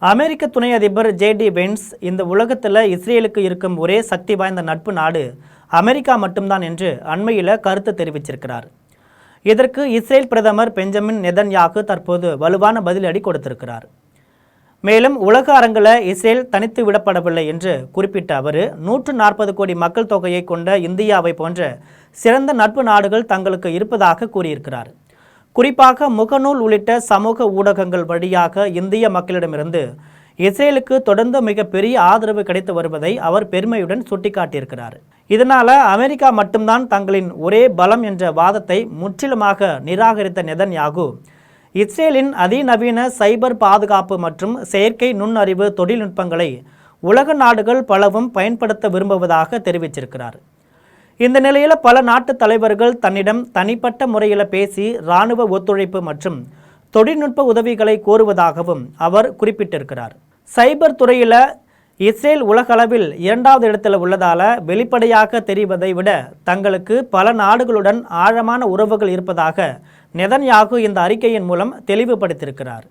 அமெரிக்க துணை அதிபர் ஜே.டி. பென்ஸ் இந்த உலகத்தில் இஸ்ரேலுக்கு இருக்கும் ஒரே சக்தி வாய்ந்த நட்பு நாடு அமெரிக்கா மட்டும்தான் என்று அண்மையில் கருத்து தெரிவிச்சிருக்கிறார். இதற்கு இஸ்ரேல் பிரதமர் பெஞ்சமின் நெதன்யாகு தற்போது வலுவான பதிலடி கொடுத்திருக்கிறார். மேலும் உலக அரங்கில் இஸ்ரேல் தனித்து விடப்படவில்லை என்று குறிப்பிட்ட அவர் 140 கோடி மக்கள் தொகையை கொண்ட இந்தியாவை போன்ற சிறந்த நட்பு நாடுகள் தங்களுக்கு இருப்பதாக கூறியிருக்கிறார். குறிப்பாக முகநூல் உள்ளிட்ட சமூக ஊடகங்கள் வழியாக இந்திய மக்களிடமிருந்து இஸ்ரேலுக்கு தொடர்ந்து மிகப்பெரிய ஆதரவு கிடைத்து வருவதை அவர் பெருமையுடன் சுட்டிக்காட்டியிருக்கிறார். இதனால அமெரிக்கா மட்டும்தான் தங்களின் ஒரே பலம் என்ற வாதத்தை முற்றிலுமாக நிராகரித்த நெதன்யாகு இஸ்ரேலின் அதிநவீன சைபர் பாதுகாப்பு மற்றும் செயற்கை நுண்ணறிவு தொழில்நுட்பங்களை உலக நாடுகள் பலவும் பயன்படுத்த விரும்புவதாக தெரிவிச்சிருக்கிறார். இந்த நிலையில் பல நாட்டு தலைவர்கள் தன்னிடம் தனிப்பட்ட முறையில் பேசி இராணுவ ஒத்துழைப்பு மற்றும் தொழில்நுட்ப உதவிகளை கோருவதாகவும் அவர் குறிப்பிட்டிருக்கிறார். சைபர் துறையில் இஸ்ரேல் உலகளவில் 2வது இடத்தில் உள்ளதால் வெளிப்படையாக தெரிவதை விட தங்களுக்கு பல நாடுகளுடன் ஆழமான உறவுகள் இருப்பதாக நெதன்யாகு இந்த அறிக்கையின் மூலம் தெளிவுபடுத்தியிருக்கிறார்.